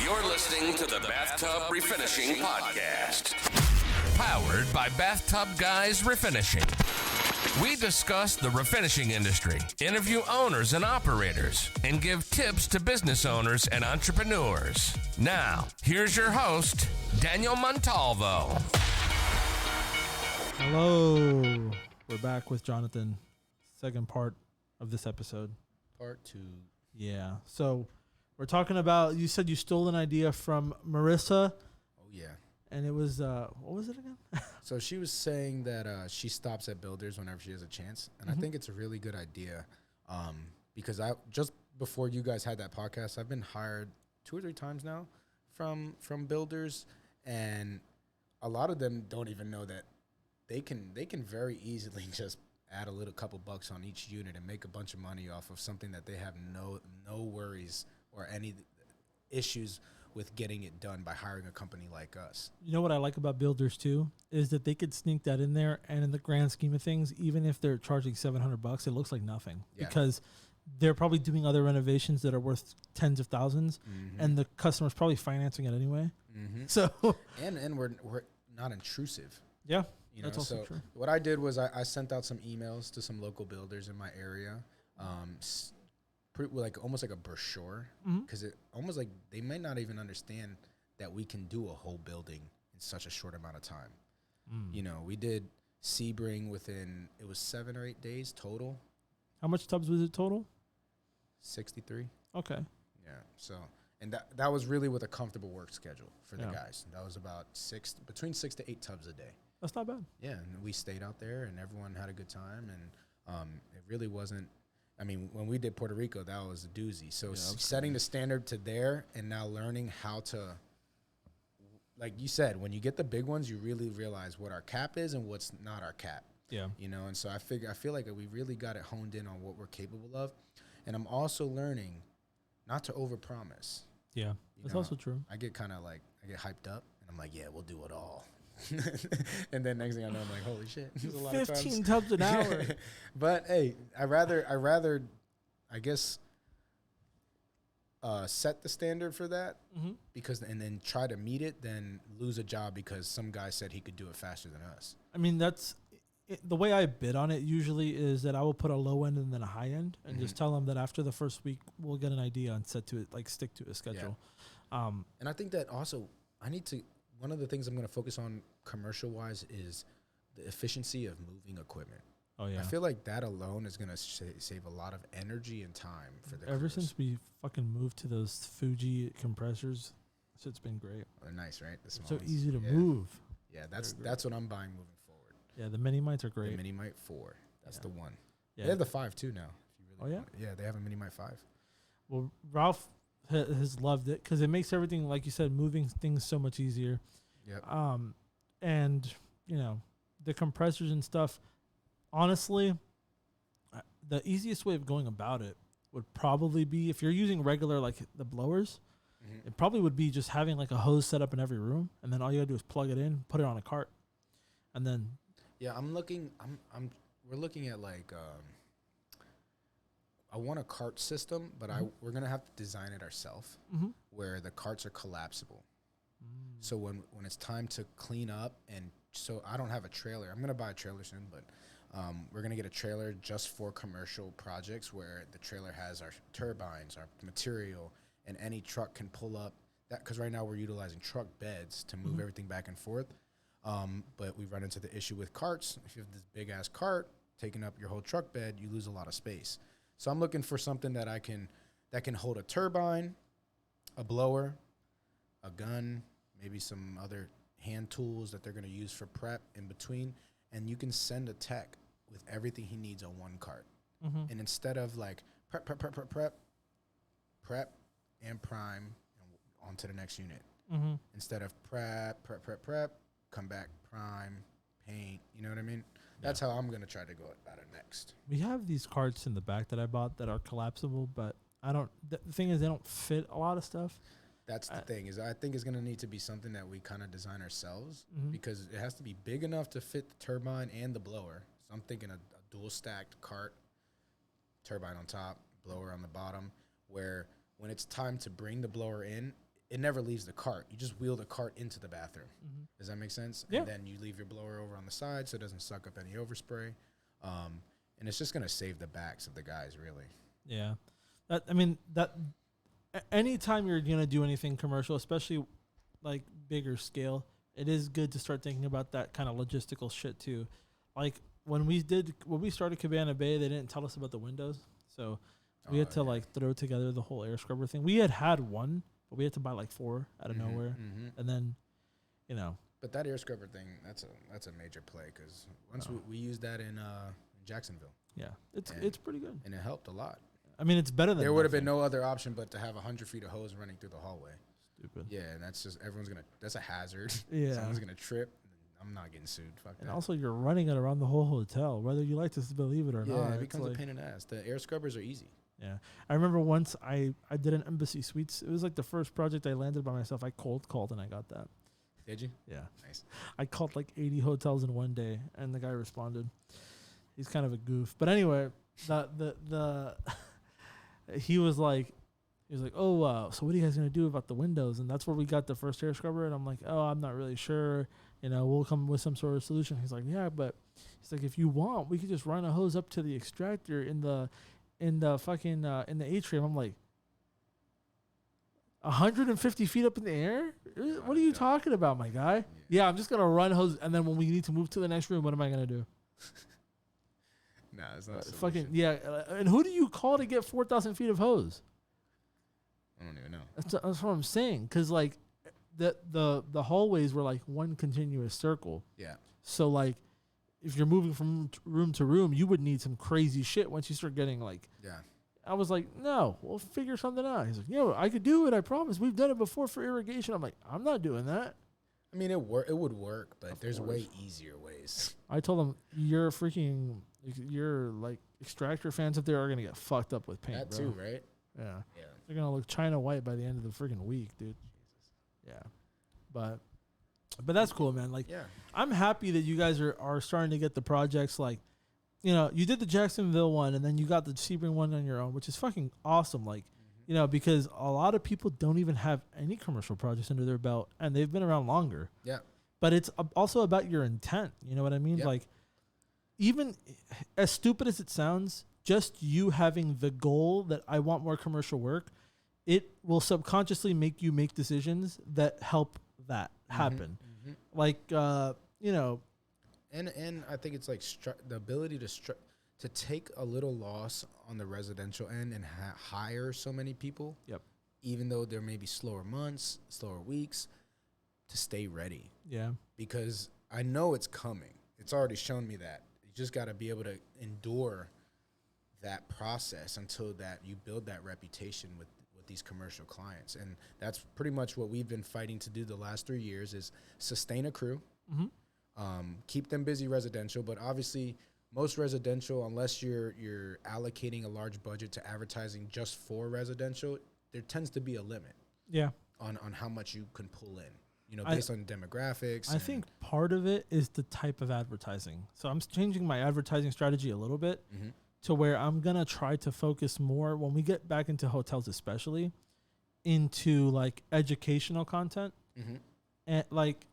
You're listening to the Bathtub Refinishing Podcast. Powered by Bathtub Guys Refinishing. We discuss the refinishing industry, interview owners and operators, and give tips to business owners and entrepreneurs. Now, here's your host, Daniel Montalvo. Hello. We're back with Jonathan. Second part of this episode. Part 2. Yeah. So we're talking about, you said you stole an idea from Marissa. Oh, yeah. And it was, what was it again? So she was saying that she stops at builders whenever she has a chance. And I think it's a really good idea because just before you guys had that podcast, I've been hired 2 or 3 times now from builders. And a lot of them don't even know that they can very easily just add a couple bucks on each unit and make a bunch of money off of something that they have no worries or any issues with getting it done by hiring a company like us. You know what I like about builders too is that they could sneak that in there, and in the grand scheme of things, even if they're charging $700, it looks like nothing because they're probably doing other renovations that are worth tens of thousands, and the customer's probably financing it anyway. So and we're not intrusive. Yeah. You know, that's also so true. What I did was I sent out some emails to some local builders in my area, almost like a brochure, because it almost like they might not even understand that we can do a whole building in such a short amount of time. You know, we did Sebring within, it was 7 or 8 days total. How much tubs was it total? 63. Okay. Yeah. So, and that was really with a comfortable work schedule for the guys. That was about between 6 to 8 tubs a day. That's not bad. Yeah, and we stayed out there, and everyone had a good time, and it really wasn't. I mean, when we did Puerto Rico, that was a doozy. So setting the standard to there, and now learning how to, like you said, when you get the big ones, you really realize what our cap is and what's not our cap. Yeah, you know, and so I feel like we really got it honed in on what we're capable of, and I'm also learning not to overpromise. Yeah, that's also true. I get hyped up, and I'm like, yeah, we'll do it all. And then next thing I know, I'm like, holy shit, there's a lot 15 tubs an hour. But hey, I rather I guess set the standard for that because and then try to meet it than lose a job because some guy said he could do it faster than us. I mean, that's the way I bid on it usually is that I will put a low end and then a high end and just tell them that after the first week we'll get an idea and stick to a schedule. Yeah. And I think that also one of the things I'm going to focus on commercial-wise is the efficiency of moving equipment. Oh, yeah. I feel like that alone is going to save a lot of energy and time for the Ever crews. since we fucking moved to those Fuji compressors, it's been great. They're nice, right? The So smallest. easy to move. Yeah, that's what I'm buying moving forward. Yeah, the Mini Mites are great. The Mini Mite 4. That's the one. Yeah. They have the 5 too now. If you really yeah? want it. Yeah, they have a Mini Mite 5. Well, Ralph has loved it because it makes everything, like you said, moving things so much easier. Yep. And, you know, the compressors and stuff, honestly, the easiest way of going about it would probably be if you're using regular, like the blowers, it probably would be just having like a hose set up in every room. And then all you gotta do is plug it in, put it on a cart. And then. Yeah, we're looking at like, I want a cart system, but we're going to have to design it ourselves where the carts are collapsible. So when it's time to clean up, and so I don't have a trailer. I'm going to buy a trailer soon, but we're going to get a trailer just for commercial projects where the trailer has our turbines, our material, and any truck can pull up that, because right now we're utilizing truck beds to move everything back and forth. But we run into the issue with carts. If you have this big ass cart taking up your whole truck bed, you lose a lot of space. So I'm looking for something that can hold a turbine, a blower, a gun, maybe some other hand tools that they're going to use for prep in between, and you can send a tech with everything he needs on one cart. And instead of like prep and prime and on to the next unit, instead of prep, come back, prime, paint, you know what I mean? That's how I'm going to try to go about it next. We have these carts in the back that I bought that are collapsible, but the thing is they don't fit a lot of stuff. That's the thing, is I think it's going to need to be something that we kind of design ourselves because it has to be big enough to fit the turbine and the blower. So I'm thinking a dual stacked cart, turbine on top, blower on the bottom, where when it's time to bring the blower in, it never leaves the cart. You just wheel the cart into the bathroom. Does that make sense? Yeah. And then you leave your blower over on the side so it doesn't suck up any overspray. And it's just going to save the backs of the guys, really. Yeah. Anytime you're going to do anything commercial, especially like bigger scale, it is good to start thinking about that kind of logistical shit too. Like when we started Cabana Bay, they didn't tell us about the windows. So we had to like throw together the whole air scrubber thing. We had one, but we had to buy like 4 out of nowhere. And then, But that air scrubber thing, that's a major play because once we used that in Jacksonville. Yeah, it's pretty good. And it helped a lot. I mean, it's better than there would have been no other option but to have 100 feet of hose running through the hallway. Stupid. Yeah, and that's just that's a hazard. Yeah, someone's gonna trip. I'm not getting sued. Fuck and that. also, you're running it around the whole hotel, whether you like to believe it or not. Yeah, it becomes a pain in the ass. The air scrubbers are easy. Yeah, I remember once I did an Embassy Suites. It was like the first project I landed by myself. I cold called and I got that. Did you? Yeah, nice. I called like 80 hotels in one day, and the guy responded. He's kind of a goof, but anyway, he was like, oh, so what are you guys gonna do about the windows? And that's where we got the first air scrubber. And I'm like, oh, I'm not really sure. We'll come with some sort of solution. He's like, yeah, but he's like, if you want, we could just run a hose up to the extractor in the atrium. I'm like, 150 feet up in the air? What are you talking about, my guy? Yeah, I'm just gonna run hose, and then when we need to move to the next room, what am I gonna do? Nah, it's not fucking yeah. And who do you call to get 4,000 feet of hose? I don't even know. That's what I'm saying. Because like the hallways were like one continuous circle. Yeah. So like, if you're moving from room to room, you would need some crazy shit once you start getting like. Yeah. I was like, no, we'll figure something out. He's like, yeah, I could do it. I promise. We've done it before for irrigation. I'm like, I'm not doing that. I mean, it would work, but there's way easier ways. I told him, your like extractor fans up there are gonna get fucked up with paint. That bro. too, right? Yeah. Yeah. They're gonna look China white by the end of the freaking week, dude. Yeah. But that's cool, man. Like, yeah. I'm happy that you guys are starting to get the projects. Like, you did the Jacksonville one, and then you got the Sebring one on your own, which is fucking awesome. Like, because a lot of people don't even have any commercial projects under their belt, and they've been around longer. Yeah. But it's also about your intent. You know what I mean? Yep. Like, even as stupid as it sounds, just you having the goal that I want more commercial work, it will subconsciously make you make decisions that help that happen. Mm-hmm. Like, And I think it's like the ability to take a little loss on the residential end and hire so many people. Yep. Even though there may be slower months, slower weeks, to stay ready. Yeah. Because I know it's coming. It's already shown me that. You just got to be able to endure that process until that you build that reputation with these commercial clients. And that's pretty much what we've been fighting to do the last 3 years is sustain a crew, keep them busy residential. But obviously most residential, unless you're allocating a large budget to advertising just for residential, there tends to be a limit. Yeah. On how much you can pull in, based on demographics. I think part of it is the type of advertising. So I'm changing my advertising strategy a little bit to where I'm going to try to focus more when we get back into hotels, especially into like educational content and like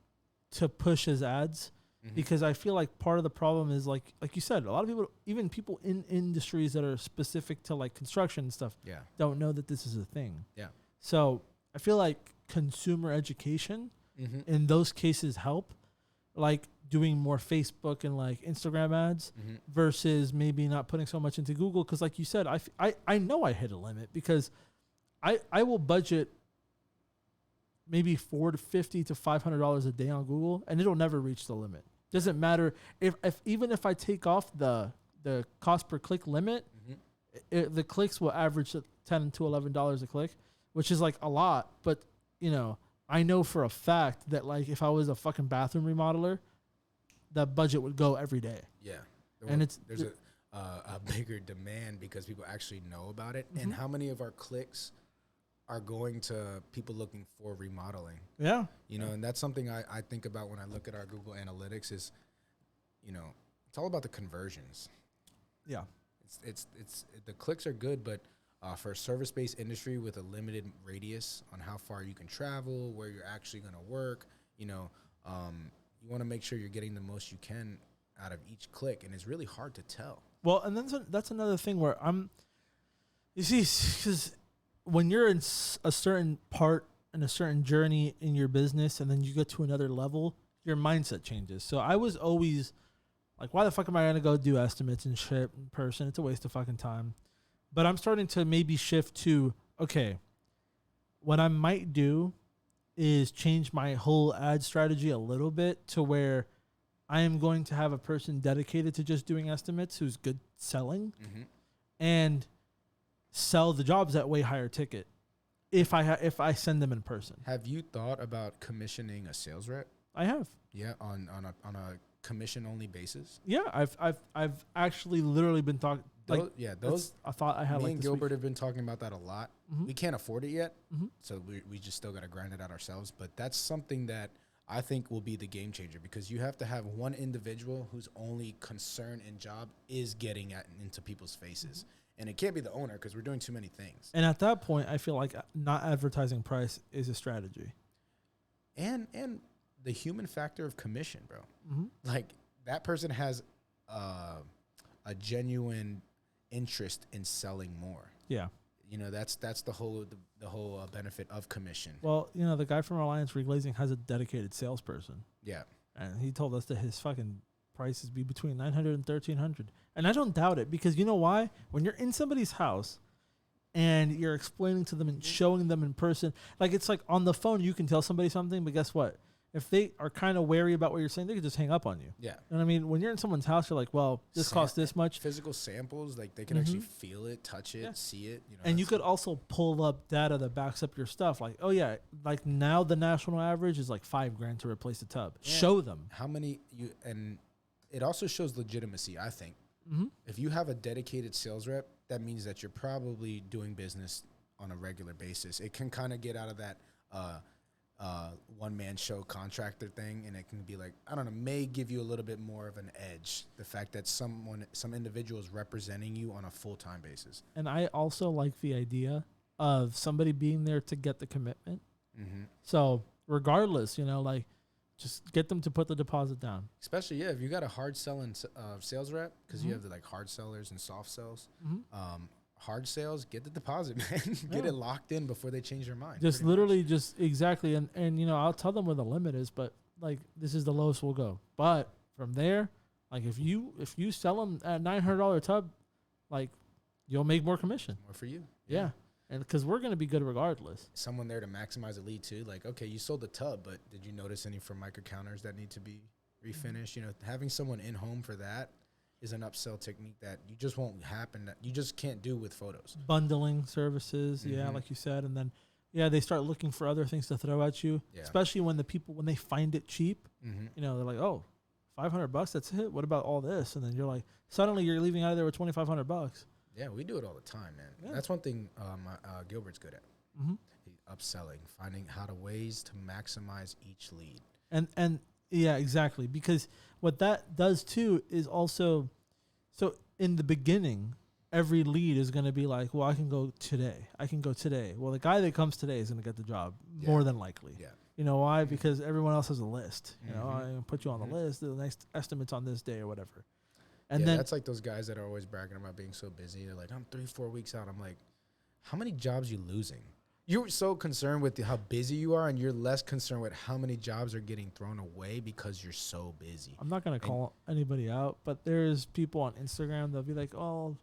to push as ads. Because I feel like part of the problem is like you said, a lot of people, even people in industries that are specific to like construction and stuff, don't know that this is a thing. Yeah. So I feel like consumer education in those cases help, like doing more Facebook and like Instagram ads versus maybe not putting so much into Google. Because like you said, I know I hit a limit because I will budget maybe $450 to $500 a day on Google, and it'll never reach the limit. Doesn't matter if even if I take off the cost per click limit, the clicks will average $10 to $11 a click, which is like a lot. But I know for a fact that like if I was a fucking bathroom remodeler, that budget would go every day. Yeah, and there's a bigger demand because people actually know about it, and how many of our clicks are going to people looking for remodeling. Yeah. And that's something I think about when I look at our Google Analytics is, it's all about the conversions. Yeah. It's the clicks are good, but For a service-based industry with a limited radius on how far you can travel, where you're actually going to work, you want to make sure you're getting the most you can out of each click, and it's really hard to tell. Well, and then that's another thing where you see, because when you're in a certain part in a certain journey in your business, and then you get to another level, your mindset changes. So I was always like, why the fuck am I going to go do estimates and shit in person? It's a waste of fucking time. But I'm starting to maybe shift to, okay, what I might do is change my whole ad strategy a little bit to where I am going to have a person dedicated to just doing estimates who's good selling and sell the jobs at way higher ticket if I send them in person. Have you thought about commissioning a sales rep? I have. Yeah, on a commission only basis. Yeah, I've actually literally been talking. Those. I thought I had. Me like and this Gilbert week. have been talking about that a lot. Mhm. We can't afford it yet, Mhm. so we just still got to grind it out ourselves. But that's something that I think will be the game changer, because you have to have one individual whose only concern and job is getting into people's faces, and it can't be the owner because we're doing too many things. And at that point, I feel like not advertising price is a strategy. And the human factor of commission, bro. Mm-hmm. Like, that person has a genuine interest in selling more. Yeah. That's the whole benefit of commission. Well, the guy from Alliance Reglazing has a dedicated salesperson, Yeah. and he told us that his fucking prices be between $900 and $1,300. And I don't doubt it, because you know why? When you're in somebody's house and you're explaining to them and showing them in person, like, it's like on the phone you can tell somebody something, but guess what? If they are kind of wary about what you're saying, they could just hang up on you. Yeah. You know what I mean? When you're in someone's house, you're like, well, this costs this much. Physical samples, like, they can actually feel it, touch it, see it. And you could also pull up data that backs up your stuff. Like, oh yeah, like now the national average is like $5,000 to replace the tub. Yeah. Show them. How many and it also shows legitimacy, I think. Mm-hmm. If you have a dedicated sales rep, that means that you're probably doing business on a regular basis. It can kind of get out of that one-man show contractor thing, and it can be like, I don't know, may give you a little bit more of an edge, the fact that some individual is representing you on a full-time basis. And I also like the idea of somebody being there to get the commitment. Mm-hmm. So regardless, like, just get them to put the deposit down. Especially, if you got a hard selling sales rep, because you have the like hard sellers and soft sales. Hard sales, get the deposit, man. Get it locked in before they change their mind. Just literally just exactly. And I'll tell them where the limit is, but like, this is the lowest we'll go. But from there, like, if you sell them at $900 tub, like, you'll make more commission. More for you. Yeah. And because we're going to be good regardless. Someone there to maximize the lead too. Like, okay, you sold the tub, but did you notice any Formica counters that need to be refinished? Having someone in home for that is an upsell technique that you just won't happen. That you just can't do with photos. Bundling services, yeah, like you said, and then they start looking for other things to throw at you. Yeah. Especially when when they find it cheap, they're like, oh, $500, that's it. What about all this? And then you're like, suddenly you're leaving out of there with $2,500. Yeah, we do it all the time, man. Yeah. That's one thing Gilbert's good at. Upselling, finding ways to maximize each lead. And yeah, exactly. Because what that does too is also, so in the beginning, every lead is going to be like, well, I can go today. Well, the guy that comes today is going to get the job more than likely. Yeah. You know why? Because everyone else has a list. I put you on the list. The next estimate's on this day or whatever. And then that's like those guys that are always bragging about being so busy. They're like, I'm 3-4 weeks out. I'm like, how many jobs are you losing? You're so concerned with how busy you are, and you're less concerned with how many jobs are getting thrown away because you're so busy. I'm not going to call anybody out, but there's people on Instagram that'll be like, oh,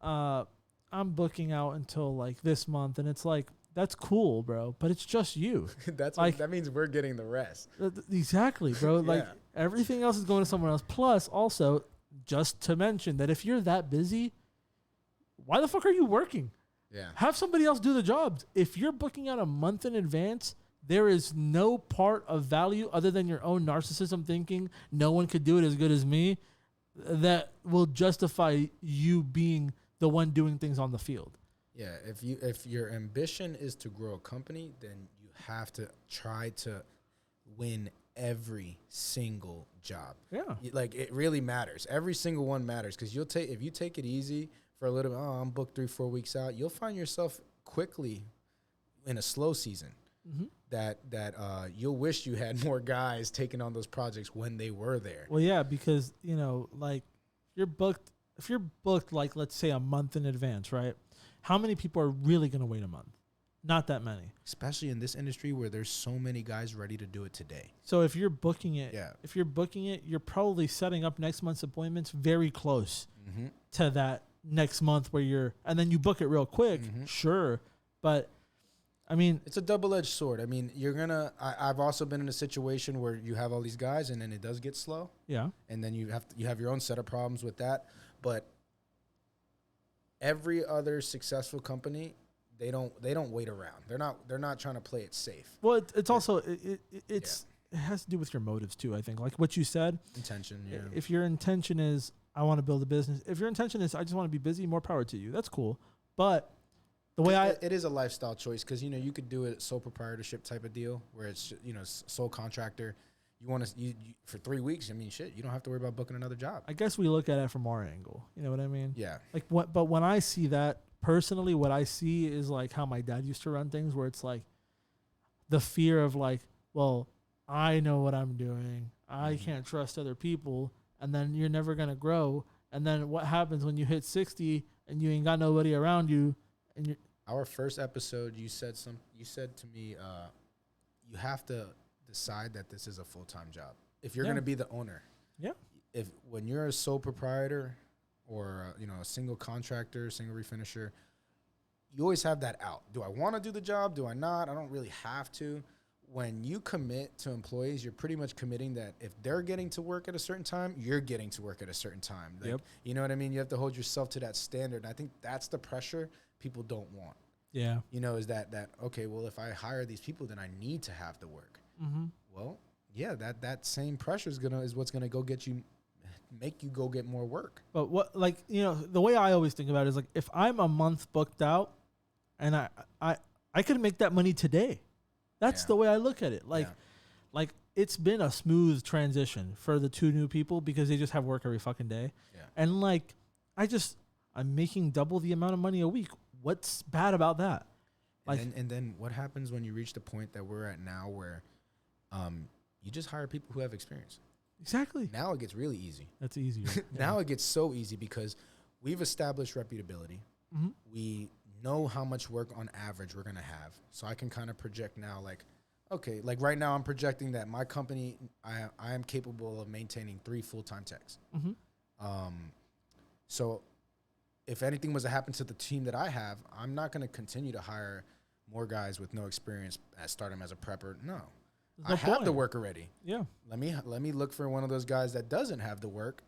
I'm booking out until like this month. And it's like, that's cool, bro, but it's just you. That means we're getting the rest. Exactly, bro. Like, everything else is going to someone else. Plus, also, just to mention that if you're that busy, why the fuck are you working? Yeah. Have somebody else do the jobs. If you're booking out a month in advance, there is no part of value other than your own narcissism thinking no one could do it as good as me that will justify you being the one doing things on the field. Yeah, if your ambition is to grow a company, then you have to try to win every single job. Yeah. Like, it really matters. Every single one matters, because if you take it easy for a little bit, I'm booked 3-4 weeks out, you'll find yourself quickly in a slow season that you'll wish you had more guys taking on those projects when they were there. Well, yeah, because, you know, like if you're booked like, let's say, a month in advance, right? How many people are really going to wait a month? Not that many. Especially in this industry where there's so many guys ready to do it today. So if you're booking it, you're probably setting up next month's appointments very close to that next month and then you book it real quick, sure. But I mean, it's a double-edged sword. I mean, I've also been in a situation where you have all these guys and then it does get slow. Yeah. And then you have your own set of problems with that. But every other successful company, they don't wait around. They're not trying to play it safe. Well, it's also it has to do with your motives too, I think. Like what you said. Intention, yeah. If your intention is I want to build a business, if your intention is I just want to be busy, more power to you. That's cool. But the way it is a lifestyle choice because, you know, you could do a sole proprietorship type of deal where it's, you know, sole contractor. You want to for 3 weeks. I mean, shit, you don't have to worry about booking another job. I guess we look at it from our angle. You know what I mean? Yeah. But when I see that personally, what I see is like how my dad used to run things, where it's like the fear of like, well, I know what I'm doing. I can't trust other people, and then you're never gonna grow. And then what happens when you hit 60 and you ain't got nobody around you? And our first episode, you said to me, you have to decide that this is a full-time job if you're going to be the owner. Yeah. When you're a sole proprietor or you know, a single contractor, single refinisher, you always have that out. Do I want to do the job? Do I not? I don't really have to. When you commit to employees, you're pretty much committing that if they're getting to work at a certain time, you're getting to work at a certain time. Like, you know what I mean? You have to hold yourself to that standard. And I think that's the pressure people don't want. Yeah. You know, is that okay, well, if I hire these people, then I need to have the work. Well, yeah, that same pressure is what's gonna make you go get more work. But what, like, you know, the way I always think about it is like, if I'm a month booked out and I could make that money today. That's the way I look at it. Like it's been a smooth transition for the two new people because they just have work every fucking day. Yeah. And like, I'm making double the amount of money a week. What's bad about that? Like, and then what happens when you reach the point that we're at now where you just hire people who have experience? Exactly. Now it gets really easy. That's easier. Now it gets so easy because we've established reputability. We know how much work on average we're going to have. So I can kind of project now, like, okay, like right now I'm projecting that my company, I am capable of maintaining 3 full-time techs. So if anything was to happen to the team that I have, I'm not going to continue to hire more guys with no experience start them as a prepper. No. I have the work already. Yeah. Let me look for one of those guys that doesn't have the work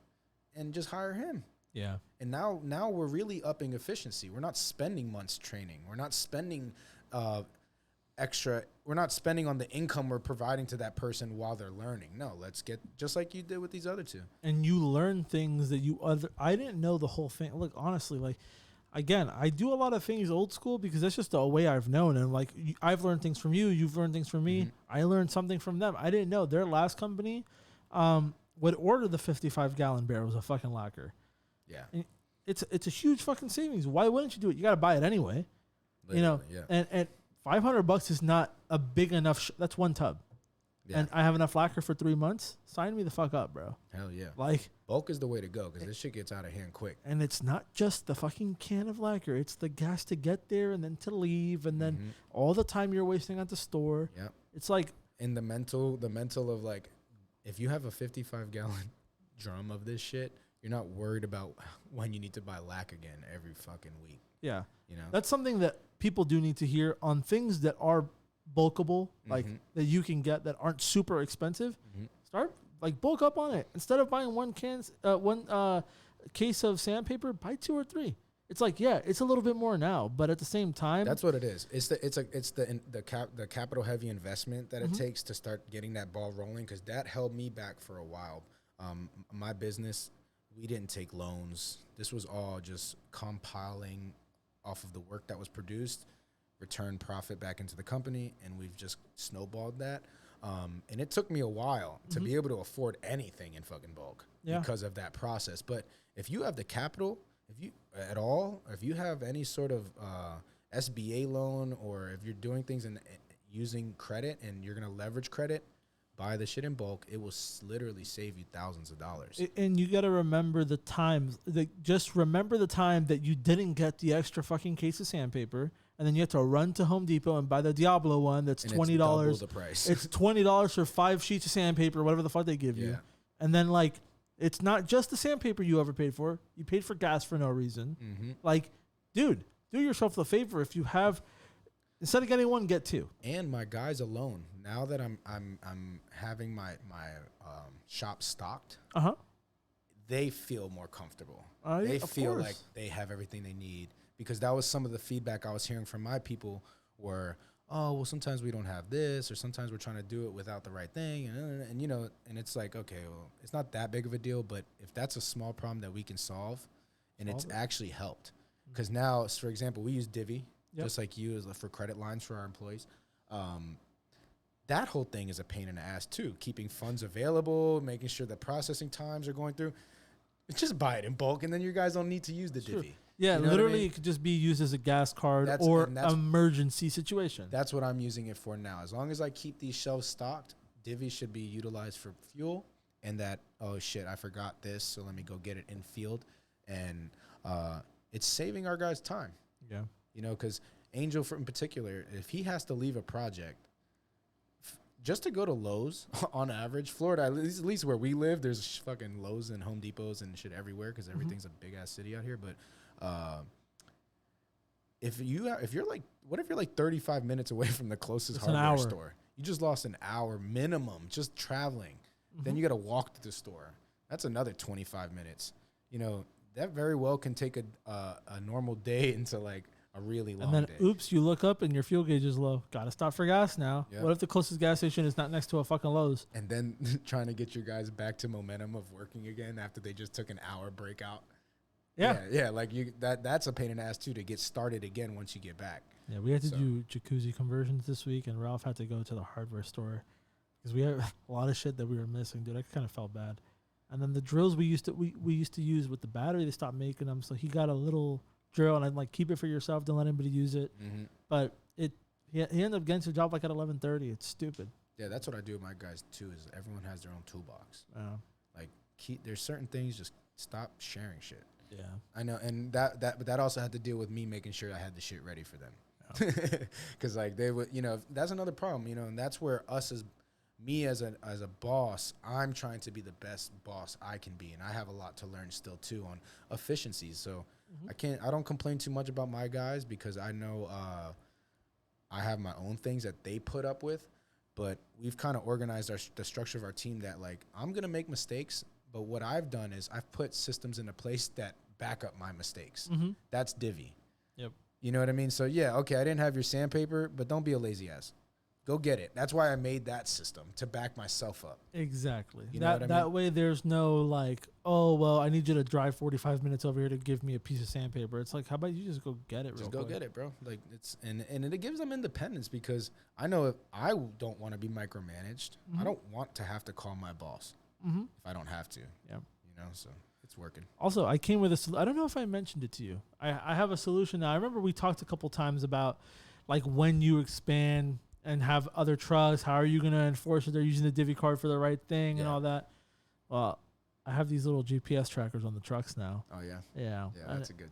and just hire him. Yeah. And now we're really upping efficiency. We're not spending months training. We're not spending extra. We're not spending on the income we're providing to that person while they're learning. No, let's get just like you did with these other two. And you learn things that I didn't know the whole thing. Look, honestly, like, again, I do a lot of things old school because that's just the way I've known. And like, I've learned things from you. You've learned things from me. I learned something from them. I didn't know their last company would order the 55-gallon barrels of fucking lacquer. Yeah. And it's a huge fucking savings. Why wouldn't you do it? You got to buy it anyway. Literally, you know, yeah. And $500 is not a big enough. That's one tub. Yeah. And I have enough lacquer for 3 months. Sign me the fuck up, bro. Hell yeah. Like, bulk is the way to go because this shit gets out of hand quick. And it's not just the fucking can of lacquer. It's the gas to get there and then to leave and then all the time you're wasting at the store. Yep. It's like, and the mental of like, if you have a 55-gallon drum of this shit, you're not worried about when you need to buy lac again every fucking week. Yeah. You know, that's something that people do need to hear on things that are bulkable, like that you can get that aren't super expensive. Start like bulk up on it. Instead of buying one case of sandpaper, buy 2 or 3. It's like, yeah, it's a little bit more now, but at the same time, that's what it is. It's the capital heavy investment that it takes to start getting that ball rolling, because that held me back for a while. My business, we didn't take loans. This was all just compiling off of the work that was produced, return profit back into the company, and we've just snowballed that. And it took me a while to be able to afford anything in fucking bulk because of that process. But if you have the capital if you have any sort of SBA loan, or if you're doing things and using credit and you're gonna leverage credit, buy the shit in bulk. It will literally save you thousands of dollars. And you got to remember the times. Just remember the time that you didn't get the extra fucking case of sandpaper, and then you have to run to Home Depot and buy the Diablo one that's $20. Double the price. It's $20 for 5 sheets of sandpaper, whatever the fuck they give you. And then like, it's not just the sandpaper you overpaid for. You paid for gas for no reason. Mm-hmm. Like, dude, do yourself the favor. If you have, instead of getting one, get two. And my guys alone. Now that I'm having my shop stocked, they feel more comfortable. They feel like they have everything they need, because that was some of the feedback I was hearing from my people were, oh, well, sometimes we don't have this, or sometimes we're trying to do it without the right thing. And you know, and it's like, okay, well, it's not that big of a deal, but if that's a small problem that we can solve, and it's actually helped. Because now, for example, we use Divvy, just like you, for credit lines for our employees. That whole thing is a pain in the ass too, keeping funds available, making sure that processing times are going through. Just buy it in bulk, and then you guys don't need to use the Divvy. Yeah, you know literally, what I mean? It could just be used as a gas card or emergency situation. That's what I'm using it for now. As long as I keep these shelves stocked, Divvy should be utilized for fuel, and that, oh shit, I forgot this, so let me go get it in field. And it's saving our guys time. Yeah. You know, because Angel, in particular, if he has to leave a project, just to go to Lowe's, on average, Florida, at least where we live, there's fucking Lowe's and Home Depots and shit everywhere, because everything's a big ass city out here. But if you're like 35 minutes away from the closest hardware store, you just lost an hour minimum just traveling. Then you got to walk to the store. That's another 25 minutes. You know, that very well can take a normal day into like a really long day. And then, oops, you look up and your fuel gauge is low. Got to stop for gas now. Yep. What if the closest gas station is not next to a fucking Lowe's? And then trying to get your guys back to momentum of working again after they just took an hour breakout. Yeah, like that's a pain in the ass too, to get started again once you get back. Yeah, we had to do jacuzzi conversions this week, and Ralph had to go to the hardware store because we had a lot of shit that we were missing, dude. I kind of felt bad. And then the drills we used to use with the battery, they stopped making them, so he got a little drill, and I'm like, keep it for yourself, don't let anybody use it. But he ended up getting to the job like at 11:30. It's stupid. Yeah, that's what I do with my guys too. Is everyone has their own toolbox. Like there's certain things, just stop sharing shit. Yeah, I know, and that also had to deal with me making sure I had the shit ready for them, because like they would, you know, that's another problem, you know, and that's where me as a boss, I'm trying to be the best boss I can be, and I have a lot to learn still too on efficiencies. So I don't complain too much about my guys, because I know I have my own things that they put up with, but we've kind of organized the structure of our team that like I'm gonna make mistakes. But what I've done is I've put systems into place that back up my mistakes. That's Divvy. Yep. You know what I mean? So, yeah, okay, I didn't have your sandpaper, but don't be a lazy ass. Go get it. That's why I made that system, to back myself up. Exactly. You know what I mean? That way there's no like, oh, well, I need you to drive 45 minutes over here to give me a piece of sandpaper. It's like, how about you just go get it real quick? Just go get it, bro. Like and it gives them independence, because I know if I don't want to be micromanaged, I don't want to have to call my boss. If I don't have to. Yeah. You know, so it's working. Also, I came with I don't know if I mentioned it to you. I have a solution now. I remember we talked a couple times about like when you expand and have other trucks, how are you going to enforce that they're using the Divvy card for the right thing and all that? Well, I have these little GPS trackers on the trucks now. Oh yeah. Yeah. Yeah, that's a good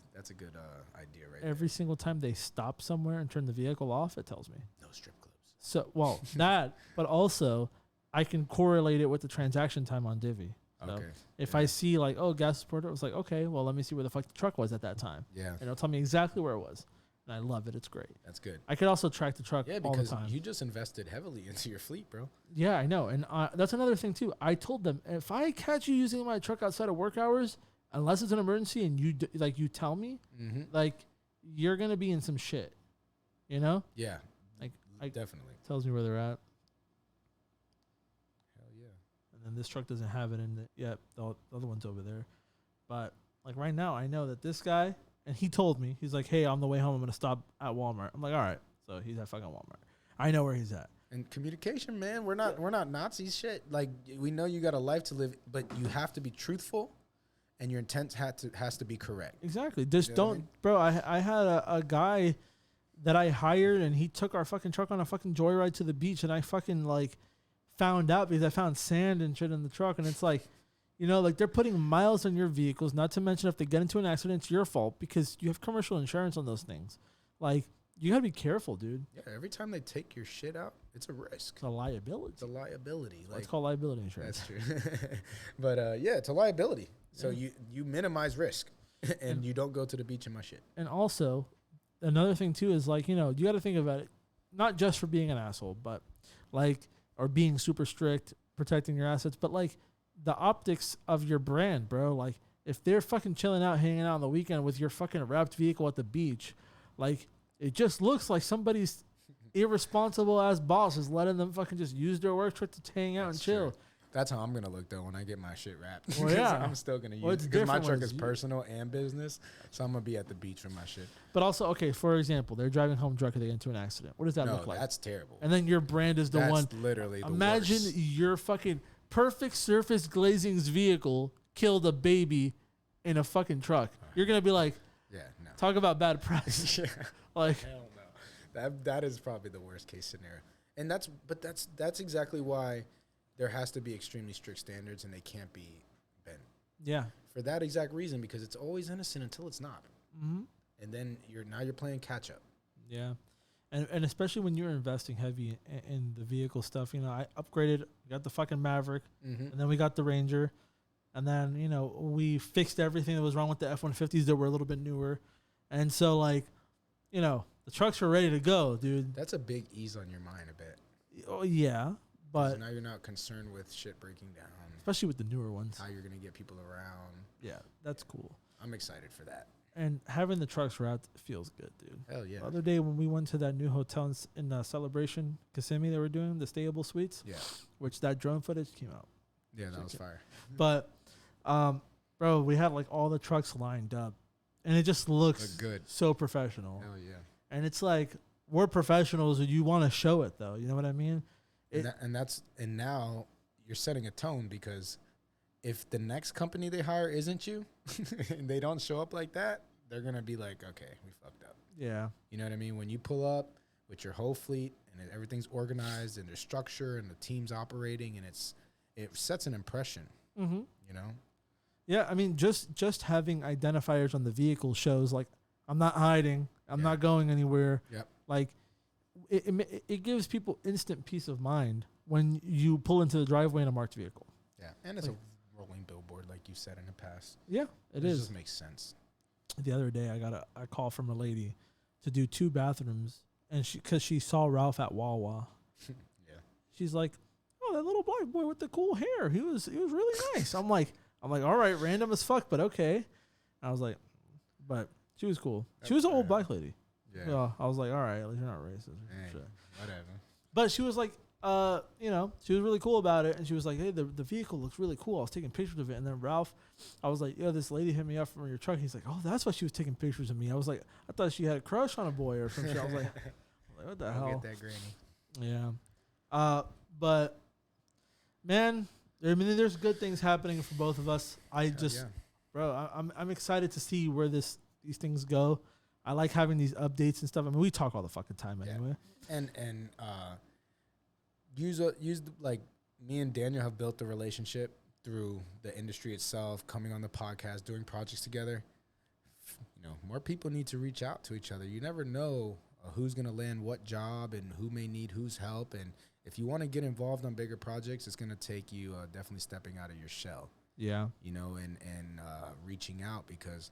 idea right there. Every single time they stop somewhere and turn the vehicle off, it tells me. No strip clubs. So, well, that, but also I can correlate it with the transaction time on Divvy. So if I see like, oh, gas supporter, I was like, okay, well, let me see where the fuck the truck was at that time. Yeah. And it'll tell me exactly where it was. And I love it. It's great. That's good. I could also track the truck all the time. Yeah, because you just invested heavily into your fleet, bro. Yeah, I know. And that's another thing, too. I told them, if I catch you using my truck outside of work hours, unless it's an emergency and you tell me, like, you're going to be in some shit. You know? Yeah. Like, definitely. Tells me where they're at. And this truck doesn't have it in it yet. The other one's over there. But like right now, I know that this guy, and he told me, he's like, hey, on the way home, I'm going to stop at Walmart. I'm like, all right. So he's at fucking Walmart. I know where he's at. And communication, man, we're not Nazis shit. Like, we know you got a life to live, but you have to be truthful and your intent has to be correct. Exactly. Just You know what I don't, mean? bro. I had a guy that I hired, and he took our fucking truck on a fucking joyride to the beach, and I fucking like found out because I found sand and shit in the truck, and it's like, you know, like they're putting miles on your vehicles. Not to mention if they get into an accident, it's your fault because you have commercial insurance on those things. Like, you gotta be careful, dude. Yeah, every time they take your shit out, it's a risk. It's a liability. It's a liability. Like, it's called liability insurance. That's true. But yeah, it's a liability. So you minimize risk, and you don't go to the beach in my shit. And also, another thing too is like, you know, you got to think about it, not just for being an asshole, but like, or being super strict, protecting your assets, but like the optics of your brand, bro. Like, if they're fucking chilling out, hanging out on the weekend with your fucking wrapped vehicle at the beach, like, it just looks like somebody's irresponsible ass boss is letting them fucking just use their work truck to hang out and chill. True. That's how I'm gonna look though when I get my shit wrapped. Well, yeah, I'm still gonna well, use it because my truck is personal and business, so I'm gonna be at the beach with my shit. But also, okay, for example, they're driving home drunk and they get into an accident. What does that look like? That's terrible. And then your brand is the That's one. Literally, the imagine worst. your fucking perfect surface glazing's vehicle killed a baby in a fucking truck. You're gonna be like, yeah, no. Talk about bad press. Yeah. Like, Hell no. That is probably the worst case scenario. And that's exactly why there has to be extremely strict standards and they can't be bent. yeah. For that exact reason, because it's always innocent until it's not. Mm-hmm. And then you're playing catch up. Yeah. And especially when you're investing heavy in the vehicle stuff, you know, I upgraded, got the fucking Maverick, and then we got the Ranger, and then, you know, we fixed everything that was wrong with the F-150s that were a little bit newer. And so, like, you know, the trucks are ready to go, dude. That's a big ease on your mind, I bet. Oh, yeah. But now you're not concerned with shit breaking down. Especially with the newer ones. How you're going to get people around. Yeah, that's cool. I'm excited for that. And having the trucks wrapped feels good, dude. Hell yeah. The other day when we went to that new hotel in Celebration, Kissimmee, they were doing the stayable suites. Yeah. Which that drone footage came out. Yeah, that was fire. But, bro, we had like all the trucks lined up. And it just looks good. So professional. Hell yeah. And it's like, we're professionals and you want to show it, though. You know what I mean? And now you're setting a tone, because if the next company they hire isn't you and they don't show up like that, they're going to be like, okay, we fucked up. Yeah. You know what I mean? When you pull up with your whole fleet and everything's organized and there's structure and the team's operating, and it sets an impression, you know? Yeah, I mean, just having identifiers on the vehicle shows, like, I'm not hiding. I'm not going anywhere. Yep. Like, it gives people instant peace of mind when you pull into the driveway in a marked vehicle. Yeah, and it's a rolling billboard, like you said in the past. Yeah, it is. It just makes sense. The other day, I got a call from a lady to do 2 bathrooms, and because she saw Ralph at Wawa. Yeah. She's like, "Oh, that little black boy with the cool hair. He was really nice." I'm like, all right, random as fuck, but okay. I was like, but she was cool. She was an old black lady. Yeah. So I was like, all right, at least you're not racist. Whatever. But she was like, you know, she was really cool about it. And she was like, hey, the vehicle looks really cool. I was taking pictures of it. And then Ralph, I was like, yo, this lady hit me up from your truck. He's like, oh, that's why she was taking pictures of me. I was like, I thought she had a crush on a boy or some shit. I was like, what the hell? Get that granny. Yeah. But, man, I mean, there's good things happening for both of us. Bro, I'm excited to see where these things go. I like having these updates and stuff. I mean, we talk all the fucking time anyway. And like me and Daniel have built the relationship through the industry itself, coming on the podcast, doing projects together. You know, more people need to reach out to each other. You never know who's going to land what job and who may need whose help. And if you want to get involved on bigger projects, it's going to take you definitely stepping out of your shell. Yeah. You know, and reaching out, because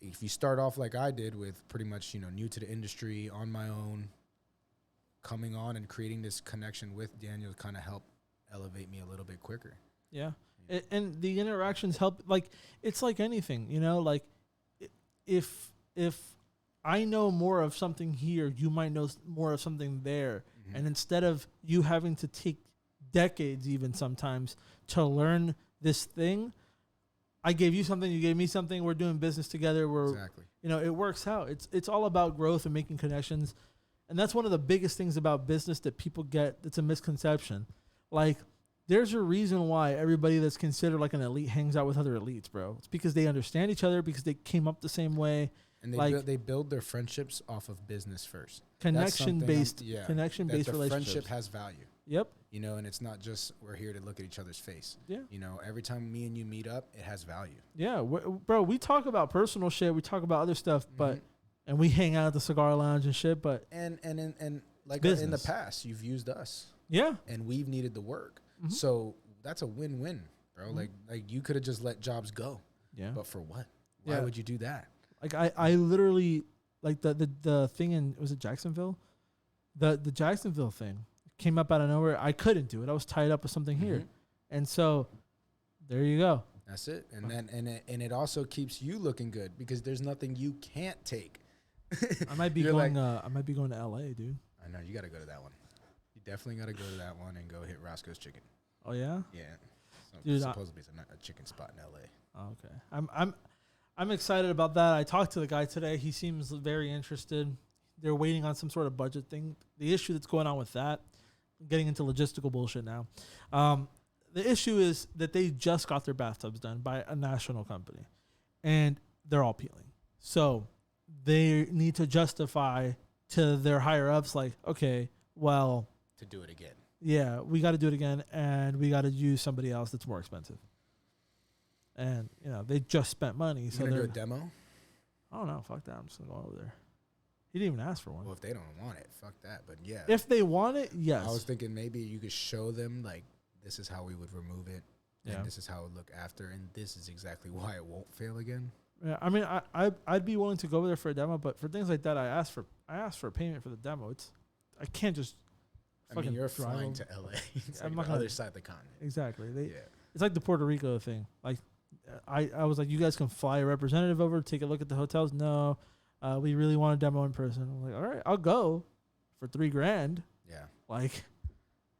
if you start off like I did with pretty much, you know, new to the industry, on my own, coming on and creating this connection with Daniel kind of helped elevate me a little bit quicker. Yeah. And the interactions help. Like, it's like anything, you know, like if I know more of something here, you might know more of something there. Mm-hmm. And instead of you having to take decades even sometimes to learn this thing, I gave you something, you gave me something, we're doing business together. Exactly. You know, it works out. It's all about growth and making connections. And that's one of the biggest things about business that people get. It's a misconception. Like, there's a reason why everybody that's considered like an elite hangs out with other elites, bro. It's because they understand each other, because they came up the same way. And they build their friendships off of business first. Connection-based relationships. Friendship has value. Yep. You know, and it's not just we're here to look at each other's face. Yeah. You know, every time me and you meet up, it has value. Yeah, bro, we talk about personal shit. We talk about other stuff, but and we hang out at the cigar lounge and shit. But and like business. in the past, you've used us. Yeah. And we've needed the work, so that's a win-win, bro. Like you could have just let jobs go. Yeah. But for what? Why would you do that? Like I literally like the thing in, was it Jacksonville? The Jacksonville thing came up out of nowhere. I couldn't do it. I was tied up with something here. And so there you go. That's it. And then and it also keeps you looking good because there's nothing you can't take. I might be going I might be going to LA, dude. I know you got to go to that one. You definitely got to go to that one and go hit Roscoe's Chicken. Oh yeah? Yeah. Dude, supposedly it's a chicken spot in LA. Oh, okay. I'm excited about that. I talked to the guy today. He seems very interested. They're waiting on some sort of budget thing. The issue that's going on with that, I'm getting into logistical bullshit now. The issue is that they just got their bathtubs done by a national company, and they're all peeling. So they need to justify to their higher ups, like, okay, well, to do it again. Yeah, we got to do it again, and we got to use somebody else that's more expensive. And, you know, they just spent money. So they're going to do a demo? I don't know. Fuck that. I'm just going to go over there. He didn't even ask for one. Well, if they don't want it, fuck that. But yeah. If they want it, yes. I was thinking maybe you could show them, like, this is how we would remove it. And this is how it would look after. And this is exactly why it won't fail again. Yeah, I mean, I'd be willing to go over there for a demo. But for things like that, I asked for a payment for the demo. I can't just fucking you're flying to LA. It's like the other side of the continent. Exactly. It's like the Puerto Rico thing. Like, I was like, you guys can fly a representative over, take a look at the hotels. No, we really want a demo in person. I'm like, all right, I'll go for $3,000. Yeah. Like,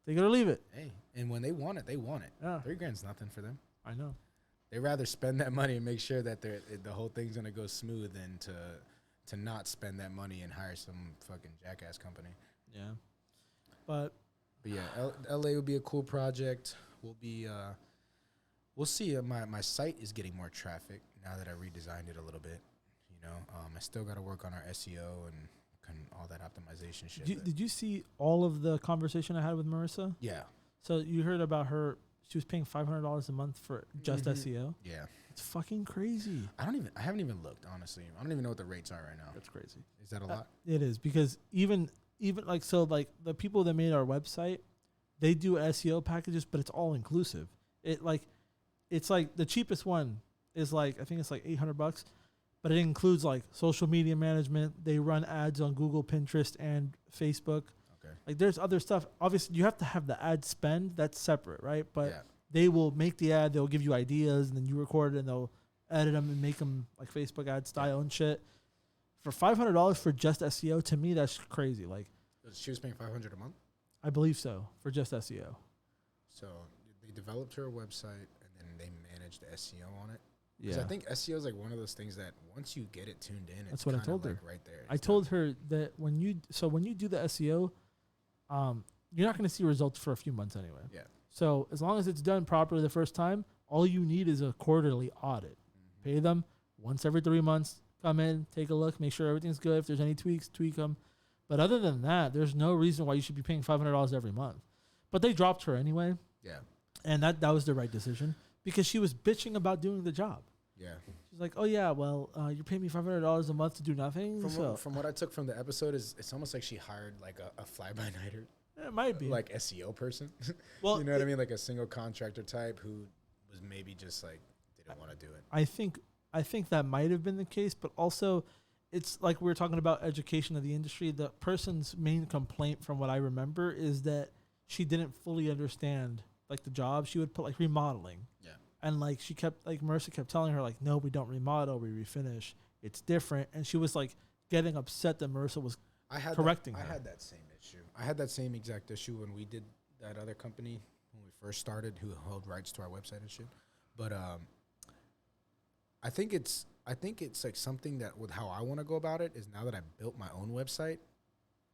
take it or leave it. Hey, and when they want it, they want it. Yeah. $3,000's nothing for them. I know. They rather spend that money and make sure that the whole thing's gonna go smooth than to not spend that money and hire some fucking jackass company. Yeah. But yeah, LA would be a cool project. We'll see. My site is getting more traffic now that I redesigned it a little bit. You know, I still got to work on our SEO and all that optimization shit. Did you see all of the conversation I had with Marissa? Yeah. So you heard about her? She was paying $500 a month for just SEO. Yeah. It's fucking crazy. I haven't even looked, honestly. I don't even know what the rates are right now. That's crazy. Is that a lot? It is, because even like, so like the people that made our website, they do SEO packages, but it's all inclusive. It's like the cheapest one is like, I think it's like $800, but it includes like social media management. They run ads on Google, Pinterest, and Facebook. Okay. Like there's other stuff. Obviously, you have to have the ad spend. That's separate, right? But they will make the ad. They'll give you ideas, and then you record it, and they'll edit them and make them like Facebook ad style and shit. For $500 for just SEO, to me, that's crazy. Like, she was paying $500 a month? I believe so, for just SEO. So they developed her website, and then they managed the SEO on it? Yeah. Because I think SEO is like one of those things that once you get it tuned in, that's what I told her. Right there. I told her that when you do the SEO, you're not going to see results for a few months anyway. Yeah. So as long as it's done properly the first time, all you need is a quarterly audit. Pay them once every 3 months. Come in, take a look, make sure everything's good. If there's any tweaks, tweak them. But other than that, there's no reason why you should be paying $500 every month. But they dropped her anyway. Yeah. And that was the right decision because she was bitching about doing the job. Yeah. She's like, oh, yeah, well, you're paying me $500 a month to do nothing. From what I took from the episode, it's almost like she hired like a fly-by-nighter. It might be. Like SEO person. Well, you know what I mean? Like a single contractor type who was maybe just like didn't want to do it. I think that might have been the case, but also it's like we were talking about education of the industry. The person's main complaint from what I remember is that she didn't fully understand like the job. She would put like remodeling. Yeah. And like Marissa kept telling her like, no, we don't remodel, we refinish. It's different. And she was like getting upset that Marissa was correcting her. I had that same issue. I had that same exact issue when we did that other company when we first started who held rights to our website and shit. But I think it's like something that with how I want to go about it is now that I built my own website,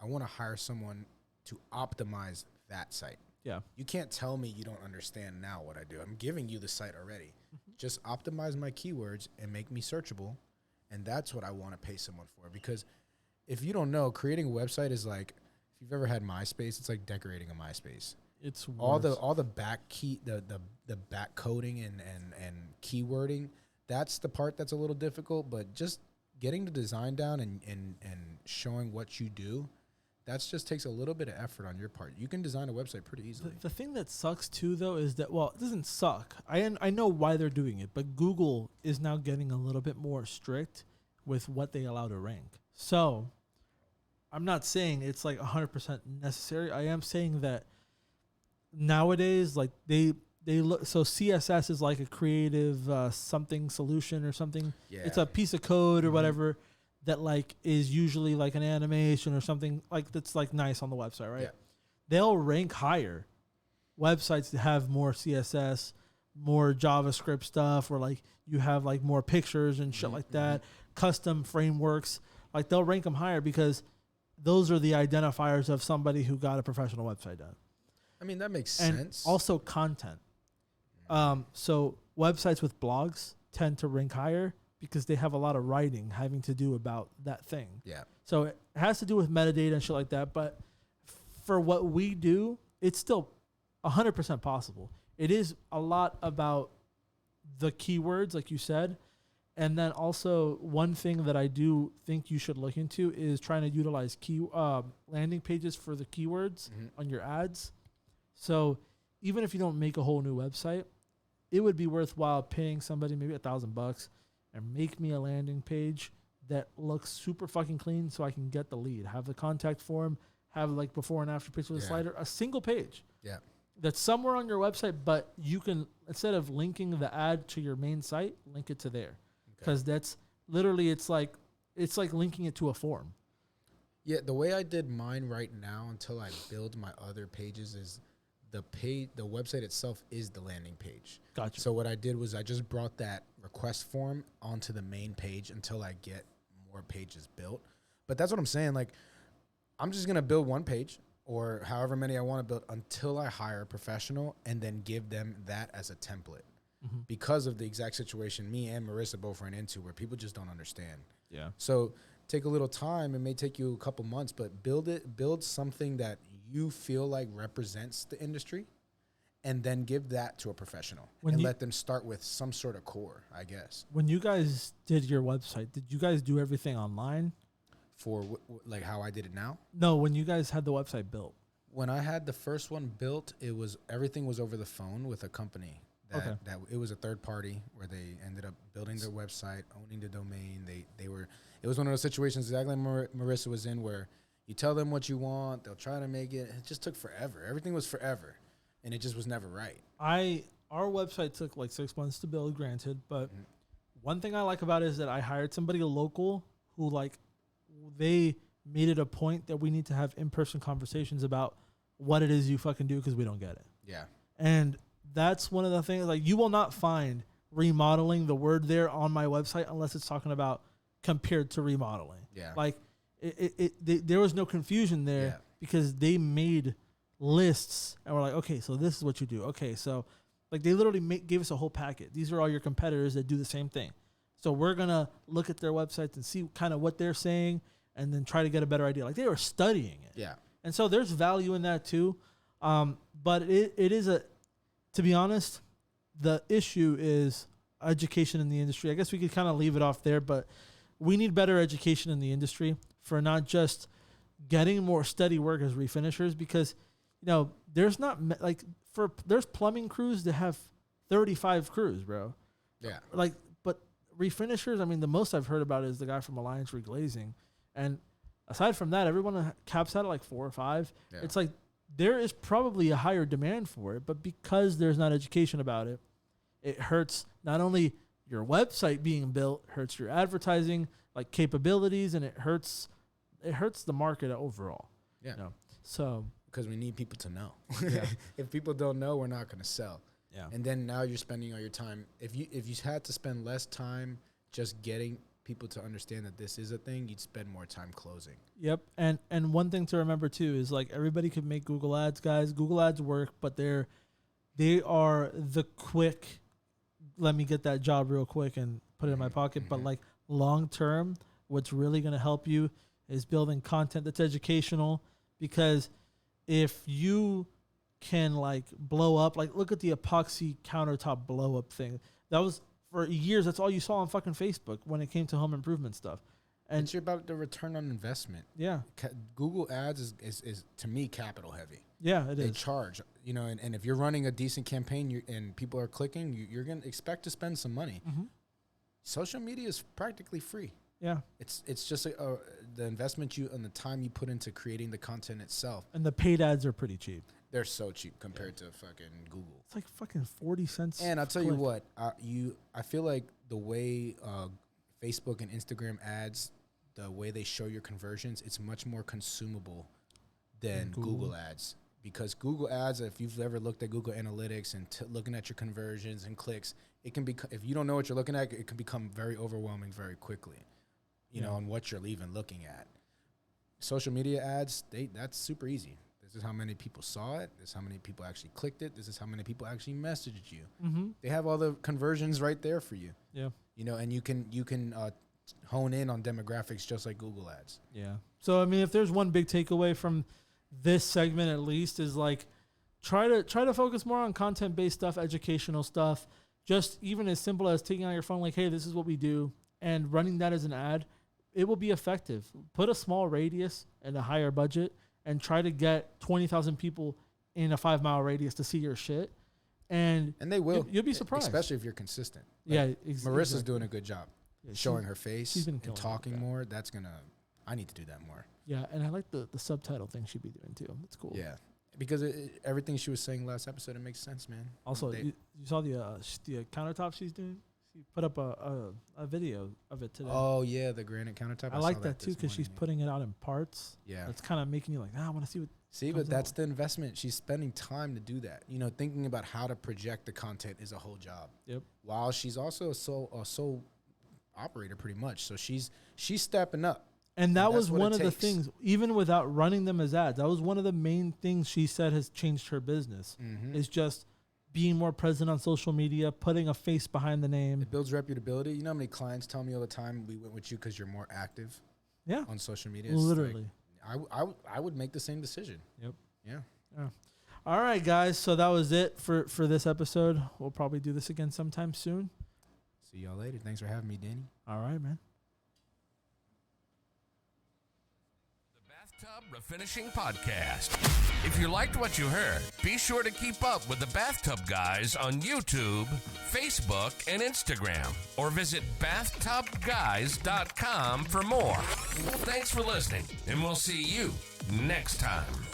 I want to hire someone to optimize that site. Yeah. You can't tell me you don't understand now what I do. I'm giving you the site already. Just optimize my keywords and make me searchable. And that's what I want to pay someone for. Because if you don't know, creating a website is like, if you've ever had MySpace, it's like decorating a MySpace. It's all the back key, the back coding and keywording. That's the part that's a little difficult, but just getting the design down and showing what you do, that just takes a little bit of effort on your part. You can design a website pretty easily. The thing that sucks too, though, is that, well, it doesn't suck. I know why they're doing it, but Google is now getting a little bit more strict with what they allow to rank. So I'm not saying it's like 100% necessary. I am saying that nowadays, like they look, so CSS is like a creative something solution or something. Yeah. It's a piece of code or whatever that like is usually like an animation or something like that's like nice on the website, right? Yeah. They'll rank higher websites that have more CSS, more JavaScript stuff, or like you have like more pictures and shit like that, custom frameworks. Like they'll rank them higher because those are the identifiers of somebody who got a professional website done. I mean, that makes And sense. also content. So websites with blogs tend to rank higher because they have a lot of writing having to do about that thing. Yeah. So it has to do with metadata and shit like that. But for what we do, it's still 100% possible. It is a lot about the keywords, like you said. And then also one thing that I do think you should look into is trying to utilize landing pages for the keywords on your ads. So even if you don't make a whole new website, it would be worthwhile paying somebody maybe $1,000 and make me a landing page that looks super fucking clean so I can get the lead. Have the contact form, have like before and after picture with a slider, a single page. Yeah. That's somewhere on your website, but you can, instead of linking the ad to your main site, link it to there. Because that's literally, it's like linking it to a form. Yeah, the way I did mine right now until I build my other pages is the website itself is the landing page. Gotcha. So what I did was I just brought that request form onto the main page until I get more pages built. But that's what I'm saying. Like, I'm just going to build one page or however many I want to build until I hire a professional and then give them that as a template. Because of the exact situation me and Marissa both ran into where people just don't understand. Yeah. So take a little time. It may take you a couple months, but build something that you feel like represents the industry and then give that to a professional and let them start with some sort of core, I guess. When you guys did your website, did you guys do everything online? For like how I did it now? No, when you guys had the website built. When I had the first one built, everything was over the phone with a company. That it was a third party where they ended up building their website, owning the domain. It was one of those situations exactly Marissa was in where you tell them what you want, they'll try to make it. It just took forever. Everything was forever, and it just was never right. Our website took like 6 months to build, granted, but one thing I like about it is that I hired somebody local who like they made it a point that we need to have in-person conversations about what it is you fucking do because we don't get it. Yeah. And that's one of the things, like, you will not find remodeling the word there on my website unless it's talking about compared to remodeling. Yeah. Like, there was no confusion there because they made lists and were like, okay, so this is what you do. Okay, so, like, they literally gave us a whole packet. These are all your competitors that do the same thing. So we're going to look at their websites and see kind of what they're saying and then try to get a better idea. Like, they were studying it. Yeah. And so there's value in that too. But it is to be honest, the issue is education in the industry. I guess we could kind of leave it off there, but we need better education in the industry for not just getting more steady work as refinishers because, you know, there's not there's plumbing crews that have 35 crews, bro. Yeah. Like, but refinishers, I mean, the most I've heard about is the guy from Alliance Glazing. And aside from that, everyone caps out at like 4 or 5. Yeah. It's like, there is probably a higher demand for it, but because there's not education about it, it hurts not only your website being built, hurts your advertising like capabilities, and it hurts the market overall. Yeah. You know? So because we need people to know. Yeah. If people don't know, we're not going to sell. Yeah. And then now you're spending all your time. If you had to spend less time just getting people to understand that this is a thing, you'd spend more time closing. Yep. And one thing to remember too is like everybody can make Google ads, guys. Google ads work, but they are the quick, let me get that job real quick and put it in my pocket. But like long term, what's really going to help you is building content that's educational, because if you can like blow up, like look at the epoxy countertop blow up thing. That was for years. That's all you saw on fucking Facebook when it came to home improvement stuff. And it's about the return on investment. Yeah. Google ads is to me capital heavy. Yeah, it is. They charge, you know, and if you're running a decent campaign and people are clicking, you're going to expect to spend some money. Mm-hmm. Social media is practically free. Yeah. It's just the investment and the time you put into creating the content itself. And the paid ads are pretty cheap. They're so cheap compared to fucking Google. It's like fucking 40 cents. And I'll tell you what, I feel like the way Facebook and Instagram ads, the way they show your conversions, it's much more consumable than Google ads. Because Google ads, if you've ever looked at Google Analytics and looking at your conversions and clicks, it can be, if you don't know what you're looking at, it can become very overwhelming very quickly, you know, on what you're even looking at. Social media ads, that's super easy. This is how many people saw it. This is how many people actually clicked it. This is how many people actually messaged you. Mm-hmm. They have all the conversions right there for you. Yeah. You know, and you can hone in on demographics just like Google ads. Yeah. So, I mean, if there's one big takeaway from this segment at least is like try to focus more on content-based stuff, educational stuff, just even as simple as taking out your phone like, hey, this is what we do, and running that as an ad. It will be effective. Put a small radius and a higher budget and try to get 20,000 people in a 5-mile radius to see your shit. And they will. You'll be surprised. Especially if you're consistent. Like Marissa's doing a good job. Yeah, showing her face and talking more. That. I need to do that more. Yeah, and I like the subtitle thing she'd be doing too. That's cool. Yeah, because everything she was saying last episode, it makes sense, man. Also, you saw the countertop she's doing? She put up a video of it today. Oh, yeah, the granite countertop. I like that too because she's putting it out in parts. Yeah. It's kind of making you like, I want to see what. See, but that's the investment. She's spending time to do that. You know, thinking about how to project the content is a whole job. Yep. While she's also a sole operator pretty much. So she's stepping up. And that was one of the things, even without running them as ads, that was one of the main things she said has changed her business, is just being more present on social media, putting a face behind the name. It builds reputability. You know how many clients tell me all the time, we went with you because you're more active on social media? It's literally. Like, I would make the same decision. Yep. Yeah. All right, guys. So that was it for this episode. We'll probably do this again sometime soon. See y'all later. Thanks for having me, Danny. All right, man. Bathtub Refinishing Podcast. If you liked what you heard, be sure to keep up with the Bathtub Guys on YouTube, Facebook, and Instagram, or visit BathTubGuys.com for more. Thanks for listening, and we'll see you next time.